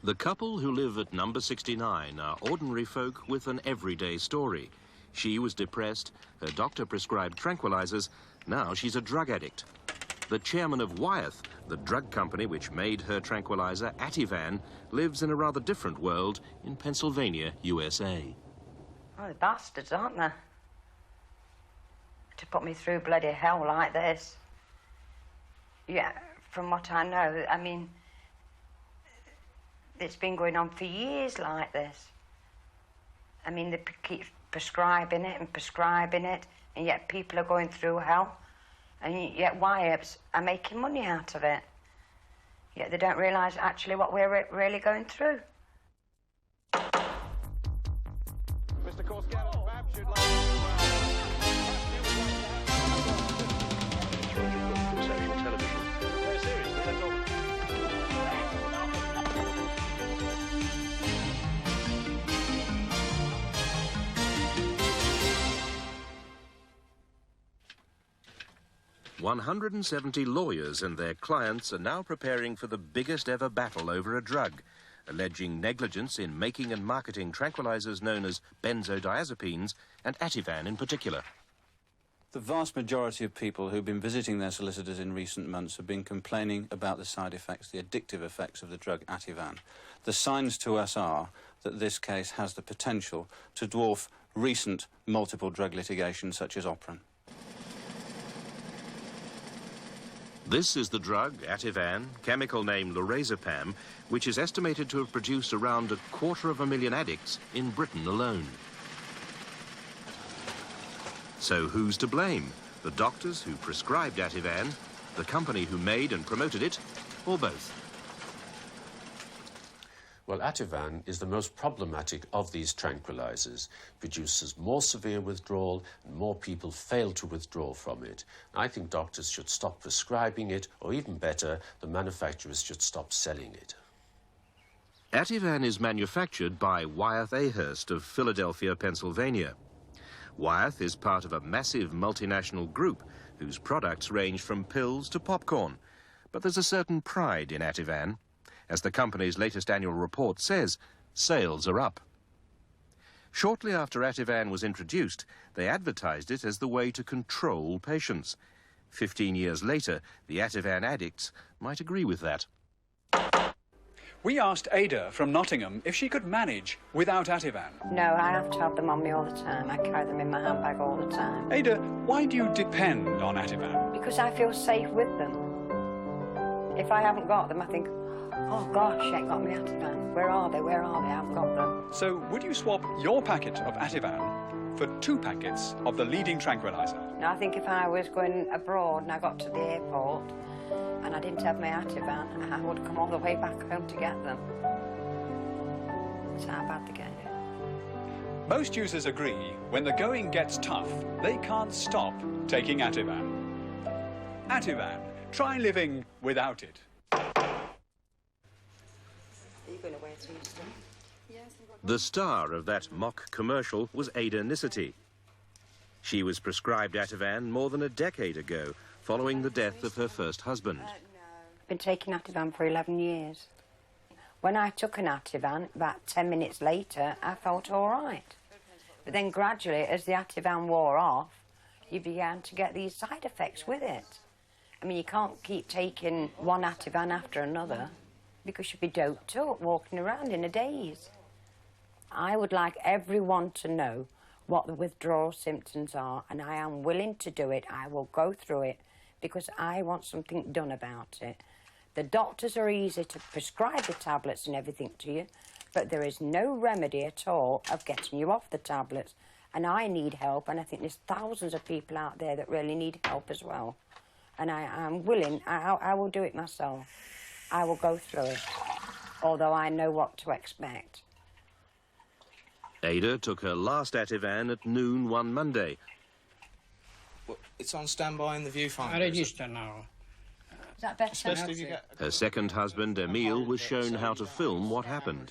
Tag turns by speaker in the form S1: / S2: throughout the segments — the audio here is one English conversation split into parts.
S1: The couple who live at number 69 are ordinary folk with an everyday story. She was depressed, her doctor prescribed tranquilizers, now she's a drug addict. The chairman of Wyeth, the drug company which made her tranquilizer, Ativan, lives in a rather different world in Pennsylvania, USA.
S2: Oh, the bastards, aren't they? To put me through bloody hell like this. Yeah, from what I know, I mean, it's been going on for years like this. I mean, they keep prescribing it, and yet people are going through hell, and yet Wyeths are making money out of it. Yet they don't realise actually what we're really going through.
S3: Mr. Corscato, perhaps you'd like
S1: Sexual television.
S3: No, seriously, let's all...
S1: 170 lawyers and their clients are now preparing for the biggest ever battle over a drug, alleging negligence in making and marketing tranquilizers known as benzodiazepines, and Ativan in particular.
S4: The vast majority of people who've been visiting their solicitors in recent months have been complaining about the side effects, the addictive effects of the drug Ativan. The signs to us are that this case has the potential to dwarf recent multiple drug litigation such as Operan.
S1: This is the drug, Ativan, chemical name lorazepam, which is estimated to have produced around 250,000 addicts in Britain alone. So who's to blame? The doctors who prescribed Ativan, the company who made and promoted it, or both?
S5: Well, Ativan is the most problematic of these tranquilizers. Produces more severe withdrawal, and more people fail to withdraw from it. I think doctors should stop prescribing it, or even better, the manufacturers should stop selling it.
S1: Ativan is manufactured by Wyeth Ahurst of Philadelphia, Pennsylvania. Wyeth is part of a massive multinational group whose products range from pills to popcorn. But there's a certain pride in Ativan. As the company's latest annual report says, sales are up. Shortly after Ativan was introduced, they advertised it as the way to control patients. 15 years later, the Ativan addicts might agree with that.
S6: We asked Ada from Nottingham if she could manage without Ativan.
S2: No, I have to have them on me all the time. I carry them in my handbag all the time.
S6: Ada, why do you depend on Ativan?
S2: Because I feel safe with them. If I haven't got them, I think, oh gosh, I ain't got my Ativan. Where are they? Where are they? I haven't got them.
S6: So would you swap your packet of Ativan for 2 packets of the leading tranquilizer?
S2: Now, I think if I was going abroad and I got to the airport and I didn't have my Ativan, I would come all the way back home to get them. That's how bad they get it.
S6: Most users agree when the going gets tough, they can't stop taking Ativan. Ativan, try living without it.
S1: The star of that mock commercial was Ada Nicety. She was prescribed Ativan more than a decade ago, following the death of her first husband.
S2: I've been taking Ativan for 11 years. When I took an Ativan, about 10 minutes later, I felt all right. But then gradually, as the Ativan wore off, you began to get these side effects with it. I mean, you can't keep taking one Ativan after another because you'd be doped up walking around in a daze. I would like everyone to know what the withdrawal symptoms are, and I am willing to do it. I will go through it because I want something done about it. The doctors are easy to prescribe the tablets and everything to you, but there is no remedy at all of getting you off the tablets, and I need help, and I think there's thousands of people out there that really need help as well. And I am willing, I will do it myself. I will go through it, although I know what to expect.
S1: Ada took her last Ativan at noon one Monday.
S7: Well, it's on standby in the viewfinder.
S8: I register now.
S2: Is that better?
S7: Especially if you get...
S1: Her second husband, Emile, was shown how to film what happened.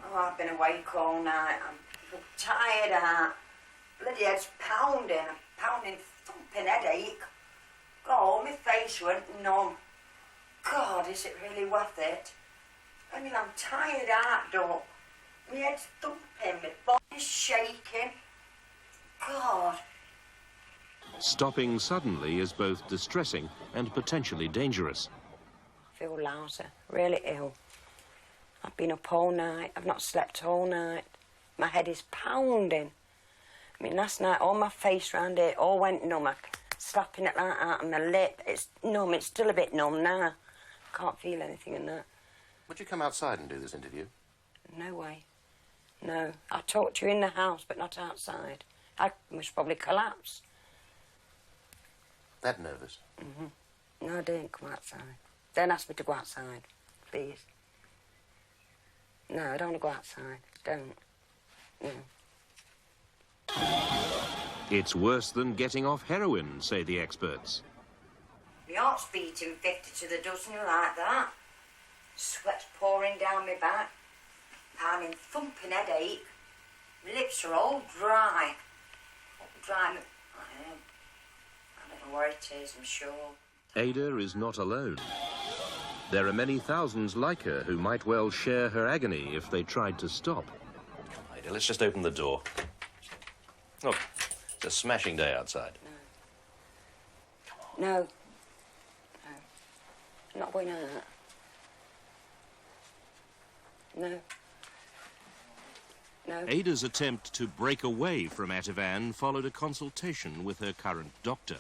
S2: Oh, I've been awake all night. I'm tired out. Bloody head's pounding, thumping headache. Oh, my face went numb. God, is it really worth it? I mean, I'm tired out, though. My head's thumping, my body's shaking. God.
S1: Stopping suddenly is both distressing and potentially dangerous.
S2: I feel lousy, really ill. I've been up all night. I've not slept all night. My head is pounding. I mean, last night, all my face round it all went numb. I slapping it like that on my lip. It's numb. It's still a bit numb now. I can't feel anything in that.
S1: Would you come outside and do this interview?
S2: No way. No. I'll talk to you in the house, but not outside. I must probably collapse.
S1: That nervous?
S2: Mm-hmm. No, I didn't come outside. Don't ask me to go outside, please. No, I don't want to go outside. Don't. No.
S1: It's worse than getting off heroin, say the experts.
S2: My heart's beating 50 to the dozen like that. Sweat's pouring down my back. Pounding, thumping headache. My lips are all dry. Dry. I don't know where it is, I'm sure.
S1: Ada is not alone. There are many thousands like her who might well share her agony if they tried to stop.
S8: Come on, Ada, let's just open the door. Look, it's a smashing day outside.
S2: No. No. I'm not going out. No. No.
S1: Ada's attempt to break away from Ativan followed a consultation with her current doctor.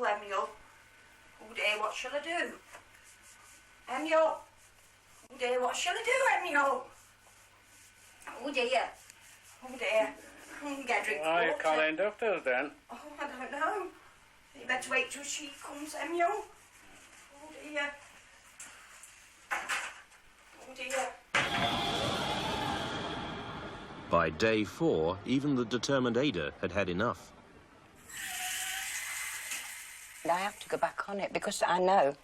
S2: Emil. Oh dear, what shall I do? Emil. Oh dear, what shall I do, Emil? Oh dear. Oh dear. Get a drink of water.
S3: You calling doctors then?
S2: Oh, I don't know. You better wait till she comes, Emil. Oh dear. Oh dear.
S1: By day 4, even the determined Ada had had enough.
S2: And I have to go back on it because I know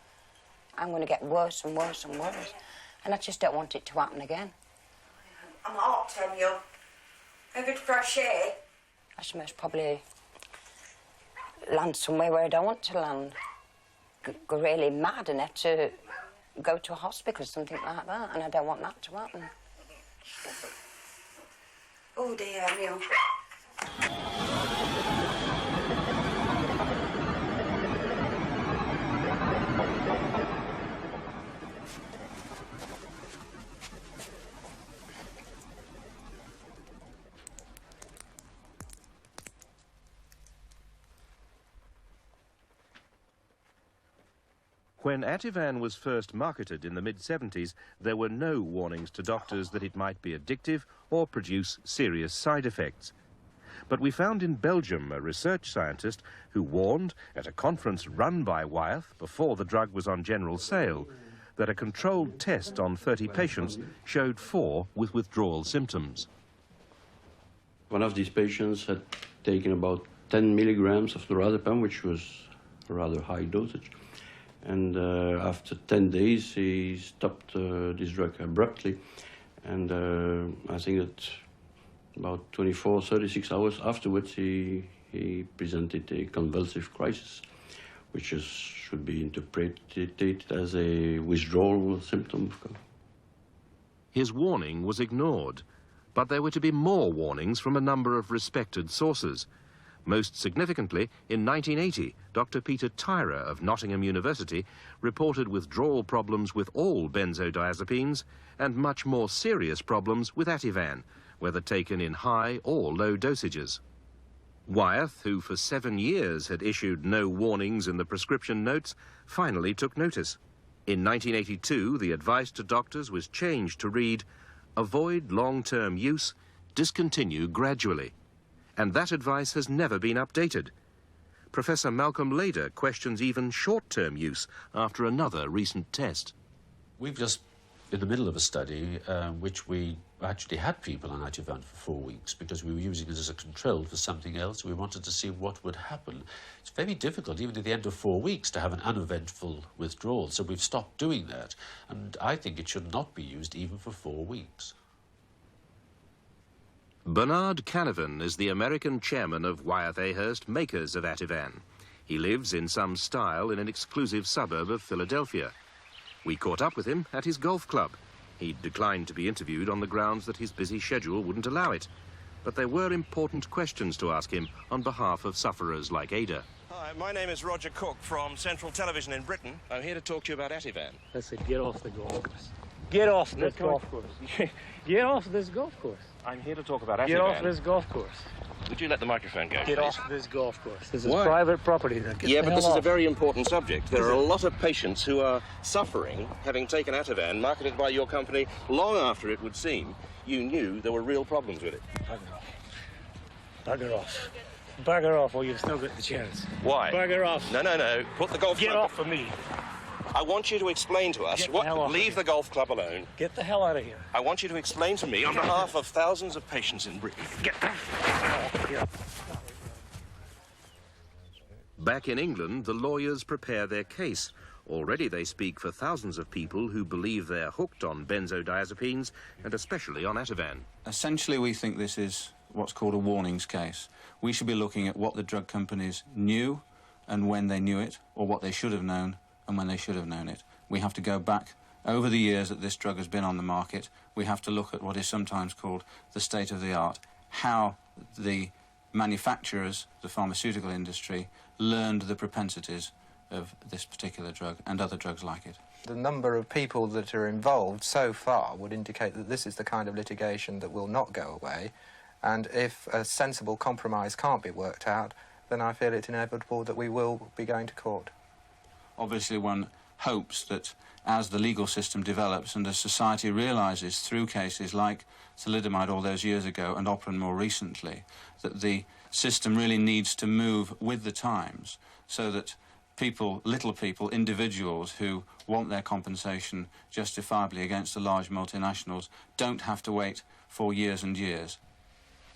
S2: I'm going to get worse and worse and worse. And I just don't want it to happen again. I'm hot, Emil. A bit fresh air. I should most probably land somewhere where I don't want to land. Go really mad and have to go to a hospital or something like that. And I don't want that to happen. Oh dear, Emil.
S1: When Ativan was first marketed in the mid-70s, there were no warnings to doctors that it might be addictive or produce serious side effects. But we found in Belgium a research scientist who warned, at a conference run by Wyeth before the drug was on general sale, that a controlled test on 30 patients showed 4 with withdrawal symptoms.
S9: One of these patients had taken about 10 milligrams of lorazepam, which was a rather high dosage. And after 10 days, he stopped this drug abruptly. And I think that about 24, 36 hours afterwards, he presented a convulsive crisis, which should be interpreted as a withdrawal symptom.
S1: His warning was ignored, but there were to be more warnings from a number of respected sources. Most significantly, in 1980, Dr. Peter Tyrer of Nottingham University reported withdrawal problems with all benzodiazepines and much more serious problems with Ativan, whether taken in high or low dosages. Wyeth, who for 7 years had issued no warnings in the prescription notes, finally took notice. In 1982, the advice to doctors was changed to read, "Avoid long-term use, discontinue gradually." And that advice has never been updated. Professor Malcolm Lader questions even short-term use after another recent test.
S8: We've just
S5: in the middle of a study which we actually had people on Ativan for 4 weeks because we were using it as a control for something else. We wanted to see what would happen. It's very difficult, even at the end of 4 weeks, to have an uneventful withdrawal, so we've stopped doing that. And I think it should not be used even for 4 weeks.
S1: Bernard Canavan is the American chairman of Wyeth Ahurst, makers of Ativan. He lives in some style in an exclusive suburb of Philadelphia. We caught up with him at his golf club. He declined to be interviewed on the grounds that his busy schedule wouldn't allow it. But there were important questions to ask him on behalf of sufferers like Ada.
S8: Hi, my name is Roger Cook from Central Television in Britain. I'm here to talk to you about Ativan.
S10: I said, get off the golf course. Get off this golf course. Get off this golf course.
S8: I'm here to talk about Ativan.
S10: Get off this golf course.
S8: Would you let the microphone go,
S10: Get
S8: please?
S10: off this golf course. This is
S8: Why?
S10: private property.
S8: Yeah, but this is a very important subject. There are a lot of patients who are suffering, having taken Ativan, marketed by your company, long after it would seem you knew there were real problems with it.
S10: Bugger off. Bugger off. Bugger off, or you've still got the chance.
S8: Why?
S10: Bugger off.
S8: No, no, no. Put the golf
S10: Get
S8: club...
S10: off for me.
S8: I want you to explain to us
S10: Get the hell off
S8: Leave
S10: of
S8: the golf club alone.
S10: Get the hell out of here.
S8: I want you to explain to me, on behalf of thousands of patients in Britain.
S10: Get the hell off here.
S1: Back in England, the lawyers prepare their case. Already they speak for thousands of people who believe they're hooked on benzodiazepines, and especially on Ativan.
S4: Essentially, we think this is what's called a warnings case. We should be looking at what the drug companies knew and when they knew it, or what they should have known and when they should have known it. We have to go back over the years that this drug has been on the market. We have to look at what is sometimes called the state of the art, how the manufacturers, the pharmaceutical industry, learned the propensities of this particular drug and other drugs like it.
S7: The number of people that are involved so far would indicate that this is the kind of litigation that will not go away, and if a sensible compromise can't be worked out, then I feel it inevitable that we will be going to court.
S4: Obviously, one hopes that as the legal system develops and as society realises through cases like thalidomide all those years ago and Operan more recently, that the system really needs to move with the times so that people, little people, individuals who want their compensation justifiably against the large multinationals don't have to wait for years and years.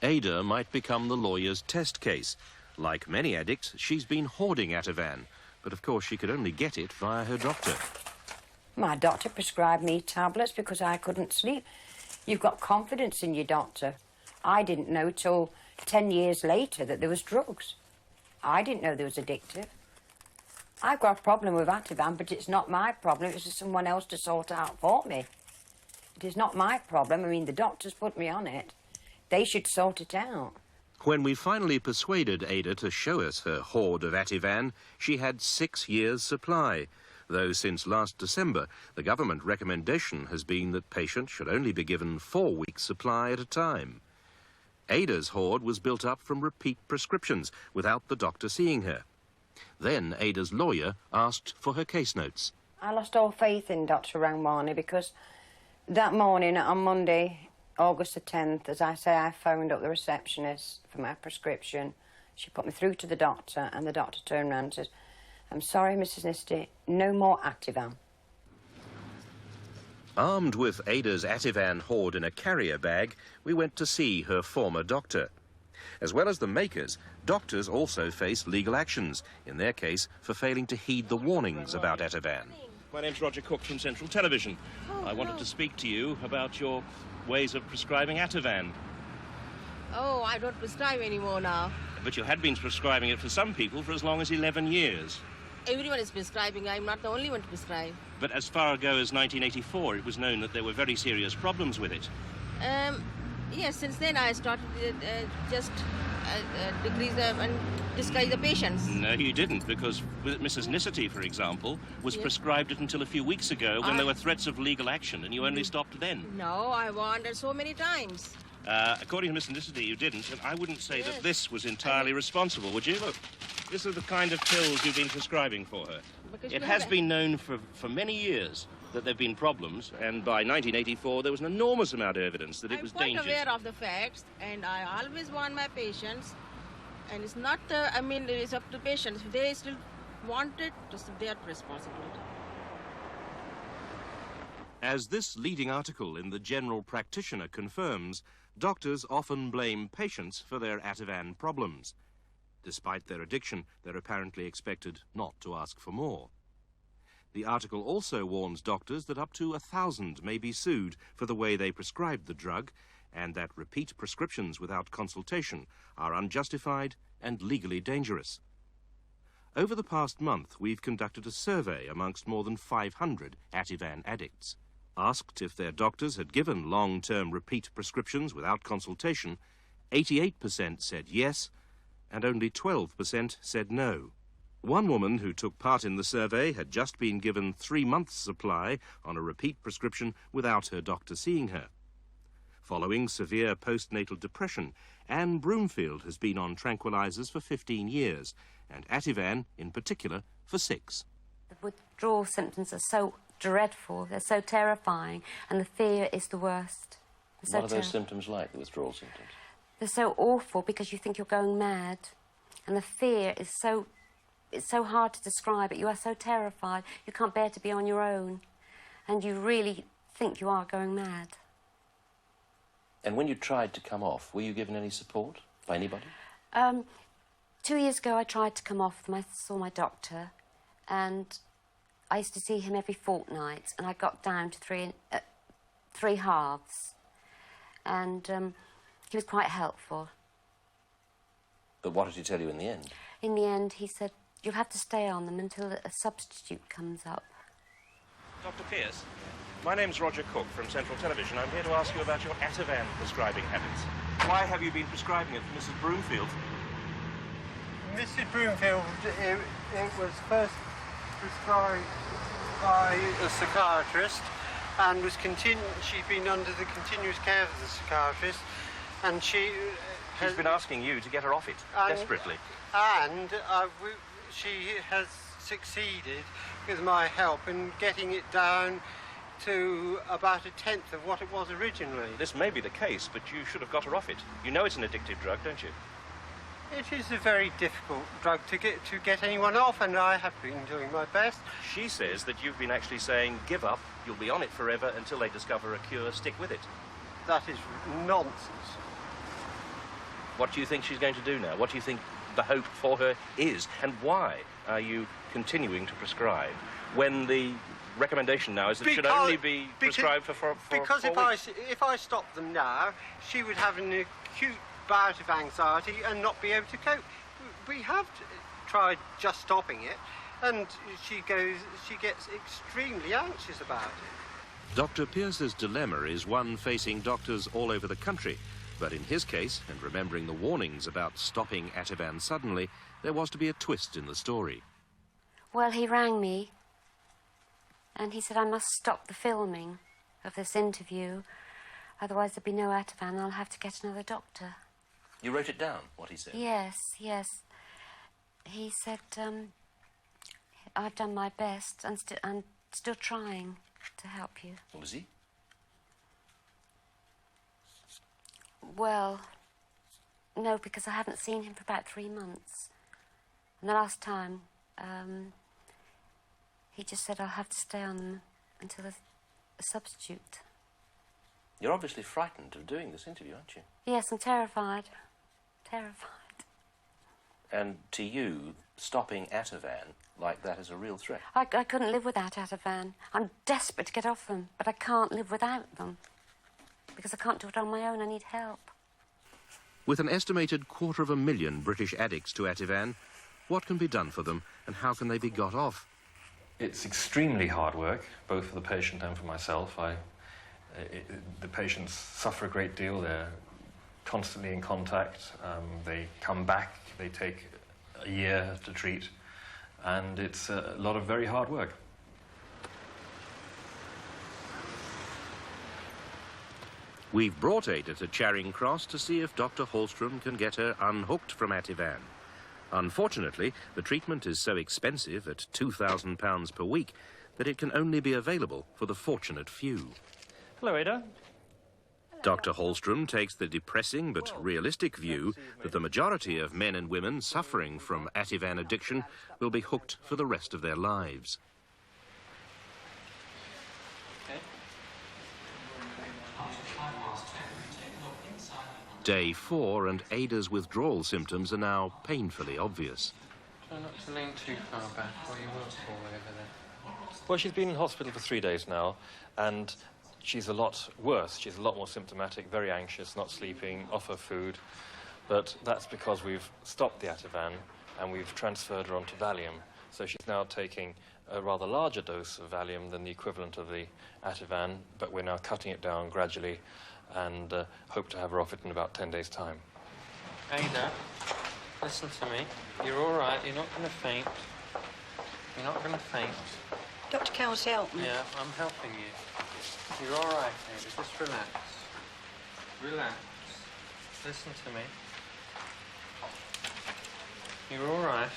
S1: Ada might become the lawyer's test case. Like many addicts, she's been hoarding Ativan, but of course she could only get it via her doctor.
S2: My doctor prescribed me tablets because I couldn't sleep. You've got confidence in your doctor. I didn't know till 10 years later that there was drugs. I didn't know there was addictive. I've got a problem with Ativan, but it's not my problem. It's just someone else to sort out for me. It is not my problem. I mean, the doctors put me on it. They should sort it out.
S1: When we finally persuaded Ada to show us her hoard of Ativan, she had 6 years' supply, though since last December, the government recommendation has been that patients should only be given 4 weeks' supply at a time. Ada's hoard was built up from repeat prescriptions without the doctor seeing her. Then Ada's lawyer asked for her case notes.
S2: I lost all faith in Dr. Rangwani because that morning on Monday, August the 10th, as I say, I phoned up the receptionist for my prescription. She put me through to the doctor, and the doctor turned around and says, "I'm sorry, Mrs. Nisty, no more Ativan."
S1: Armed with Ada's Ativan hoard in a carrier bag, we went to see her former doctor. As well as the makers, doctors also face legal actions, in their case for failing to heed the warnings about Ativan.
S8: My name's Roger Cook from Central Television. I wanted to speak to you about your ways of prescribing Ativan.
S11: Oh, I don't prescribe anymore now.
S8: But you had been prescribing it for some people for as long as 11 years.
S11: Everyone is prescribing. I'm not the only one to prescribe.
S8: But as far ago as 1984, it was known that there were very serious problems with it.
S11: Yes, since then I started decrease and disguise the patients.
S8: No, you didn't, because Mrs. Nicety, for example, was prescribed it until a few weeks ago when there were threats of legal action, and you only stopped then.
S11: No, I wanted so many times.
S8: According to Mrs. Nicety, you didn't, and I wouldn't say that this was entirely responsible, would you? Look, this is the kind of pills you've been prescribing for her.
S11: Because
S8: it has been known for many years that there have been problems, and by 1984 there was an enormous amount of evidence that it was dangerous.
S11: I'm quite aware of the facts, and I always warn my patients, and it's not, it's up to patients. If they still want it, it's their responsibility.
S1: As this leading article in the General Practitioner confirms, doctors often blame patients for their Ativan problems. Despite their addiction, they're apparently expected not to ask for more. The article also warns doctors that up to 1,000 may be sued for the way they prescribed the drug, and that repeat prescriptions without consultation are unjustified and legally dangerous. Over the past month, we've conducted a survey amongst more than 500 Ativan addicts. Asked if their doctors had given long-term repeat prescriptions without consultation, 88% said yes, and only 12% said no. One woman who took part in the survey had just been given 3 months' supply on a repeat prescription without her doctor seeing her. Following severe postnatal depression, Anne Broomfield has been on tranquilizers for 15 years, and Ativan, in particular, for 6.
S12: The withdrawal symptoms are so dreadful, they're so terrifying, and the fear is the worst.
S8: What are those symptoms like, the withdrawal symptoms?
S12: They're so awful because you think you're going mad, and the fear is so... It's so hard to describe it. You are so terrified. You can't bear to be on your own. And you really think you are going mad.
S8: And when you tried to come off, were you given any support by anybody?
S12: 2 years ago, I tried to come off them. I saw my doctor. And I used to see him every fortnight. And I got down to three halves. And he was quite helpful.
S8: But what did he tell you in the end?
S12: In the end, he said, you'll have to stay on them until a substitute comes up.
S1: Dr. Pierce, my name's Roger Cook from Central Television. I'm here to ask you about your Ativan prescribing habits. Why have you been prescribing it for Mrs. Broomfield?
S13: Mrs. Broomfield, it was first prescribed by a psychiatrist and was she'd been under the continuous care of the psychiatrist, and she's
S1: been asking you to get her off it, desperately.
S13: And she has succeeded with my help in getting it down to about 1/10 of what it was originally.
S1: This may be the case, but you should have got her off it. You know it's an addictive drug, don't you?
S13: It is a very difficult drug to get anyone off, and I have been doing my best.
S1: She says that you've been actually saying, give up, you'll be on it forever until they discover a cure, stick with it.
S13: That is nonsense.
S1: What do you think she's going to do now? What do you think the hope for her is? And why are you continuing to prescribe when the recommendation now is that it should only be prescribed for 4
S13: because
S1: weeks?
S13: if I stop them now, she would have an acute bout of anxiety and not be able to cope. We have tried just stopping it, and she gets extremely anxious about it.
S1: Dr. Pierce's dilemma is one facing doctors all over the country. But in his case, and remembering the warnings about stopping Ativan suddenly, there was to be a twist in the story.
S12: Well, he rang me, and he said I must stop the filming of this interview, otherwise there'll be no Ativan, I'll have to get another doctor.
S8: You wrote it down, what he said?
S12: Yes. He said, I've done my best, and I'm still trying to help you.
S8: Was he?
S12: Well, no, because I haven't seen him for about 3 months. And the last time, he just said I'll have to stay on them until a substitute.
S8: You're obviously frightened of doing this interview, aren't you?
S12: Yes, I'm terrified. Terrified.
S8: And to you, stopping Ativan like that is a real threat?
S12: I couldn't live without Ativan. I'm desperate to get off them, but I can't live without them. Because I can't do it on my own, I need help.
S1: With an estimated 250,000 British addicts to Ativan, what can be done for them and how can they be got off?
S14: It's extremely hard work, both for the patient and for myself. The patients suffer a great deal. They're constantly in contact. They come back. They take a year to treat. And it's a lot of very hard work.
S1: We've brought Ada to Charing Cross to see if Dr. Hallstrom can get her unhooked from Ativan. Unfortunately, the treatment is so expensive at £2,000 per week that it can only be available for the fortunate few.
S10: Hello, Ada.
S1: Dr. Hallstrom takes the depressing but realistic view that the majority of men and women suffering from Ativan addiction will be hooked for the rest of their lives.
S10: Okay.
S1: Day 4 and Ada's withdrawal symptoms are now painfully obvious.
S14: Try not to lean too far back or you will fall over there. Well, she's been in hospital for 3 days now, and she's a lot worse. She's a lot more symptomatic, very anxious, not sleeping, off her food. But that's because we've stopped the Ativan and we've transferred her onto Valium. So she's now taking a rather larger dose of Valium than the equivalent of the Ativan, but we're now cutting it down gradually and hope to have her off it in about 10 days' time.
S10: Ada, listen to me. You're all right. You're not going to faint. You're not going to faint.
S2: Dr. Cowles, help me.
S10: Yeah, I'm helping you. You're all right, Ada. Just relax. Relax. Listen to me. You're all right.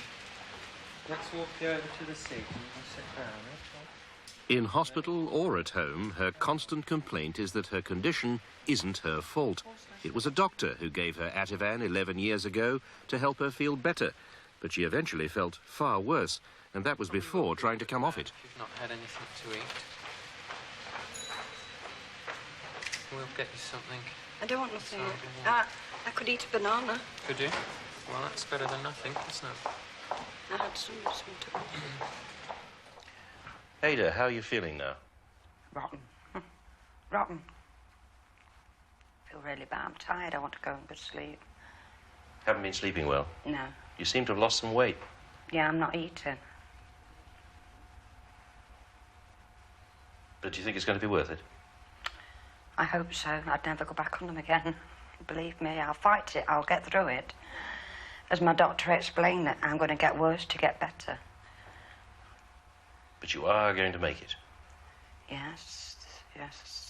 S10: Let's walk you over to the seat and you can sit down, okay?
S1: In hospital or at home, her constant complaint is that her condition isn't her fault. It was a doctor who gave her Ativan 11 years ago to help her feel better, but she eventually felt far worse, and that was before trying to come off it.
S10: You've not had anything to eat. We'll get you something.
S2: I don't want nothing. I could eat a banana.
S10: Could you? Well, that's better than nothing, isn't it?
S2: I had some to eat.
S8: Ada, how are you feeling now?
S2: Rotten. Rotten. I feel really bad. I'm tired. I want to go and go to sleep.
S8: Haven't been sleeping well?
S2: No.
S8: You seem to have lost some weight.
S2: Yeah, I'm not eating.
S8: But do you think it's going to be worth it?
S2: I hope so. I'd never go back on them again. Believe me, I'll fight it. I'll get through it. As my doctor explained, that I'm going to get worse to get better.
S8: But you are going to make it.
S2: Yes, yes.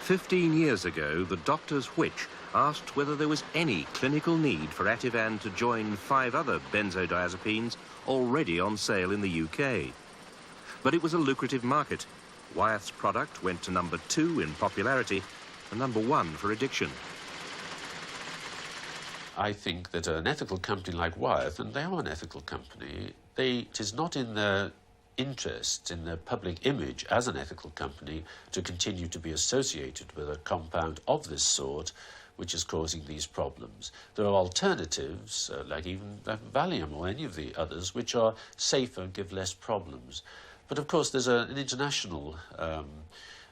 S1: 15 years ago, the doctor's witch asked whether there was any clinical need for Ativan to join 5 other benzodiazepines already on sale in the UK. But it was a lucrative market. Wyeth's product went to number 2 in popularity and number 1 for addiction.
S5: I think that an ethical company like Wyeth, and they are an ethical company, it is not in their interest, in their public image as an ethical company, to continue to be associated with a compound of this sort which is causing these problems. There are alternatives, like even Valium or any of the others, which are safer and give less problems. But of course there's an international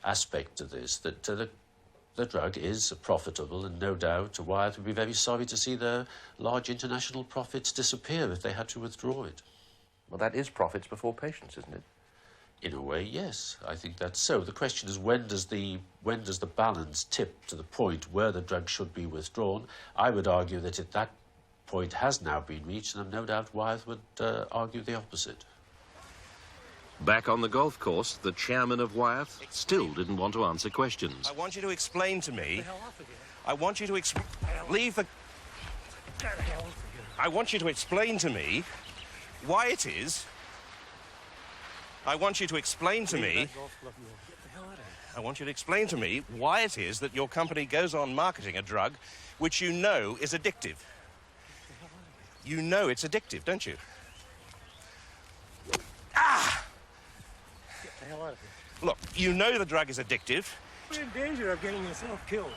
S5: aspect to this, that the drug is profitable, and no doubt Wyeth would be very sorry to see their large international profits disappear if they had to withdraw it.
S8: Well, that is profits before patients, isn't it?
S5: In a way, yes. I think that's so. The question is, when does the balance tip to the point where the drug should be withdrawn? I would argue that that point has now been reached, and no doubt Wyeth would argue the opposite.
S1: Back on the golf course, the chairman of Wyeth still didn't want to answer questions.
S8: I want you to explain to me. I want you to leave the. I want you to explain to me why it is. I want you to explain to me. I want you to explain to me why it is that your company goes on marketing a drug which you know is addictive. You know it's addictive, don't you? Ah! Look, you know the drug is addictive.
S10: We're in danger of getting yourself killed.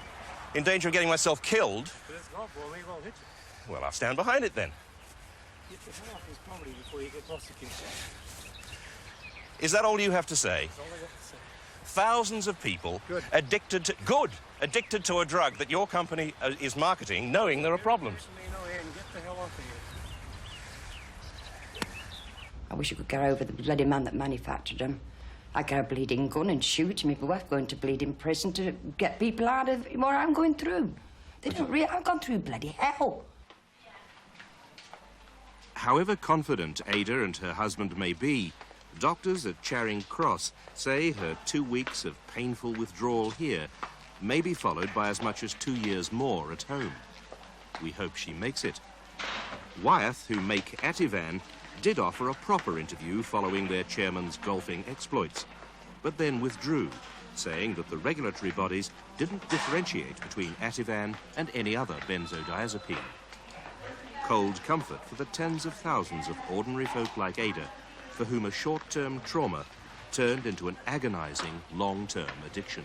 S8: In danger of getting myself killed?
S10: But this golf ball, they won't hit you.
S8: Well, I'll stand behind it then.
S10: Get the hell off this property before you get prosecuted.
S8: Is that all you have to say?
S10: That's all I got to say.
S8: Thousands of people addicted to a drug that your company is marketing, knowing there are problems.
S10: Get the hell off of here.
S2: I wish I could get over the bloody man that manufactured them. I'd get a bleeding gun and shoot him if I was going to bleed in prison to get people out of what I'm going through. They don't really. I've gone through bloody hell.
S1: However confident Ada and her husband may be, doctors at Charing Cross say her 2 weeks of painful withdrawal here may be followed by as much as 2 years more at home. We hope she makes it. Wyeth, who make Ativan, did offer a proper interview following their chairman's golfing exploits, but then withdrew, saying that the regulatory bodies didn't differentiate between Ativan and any other benzodiazepine. Cold comfort for the tens of thousands of ordinary folk like Ada, for whom a short-term trauma turned into an agonizing long-term addiction.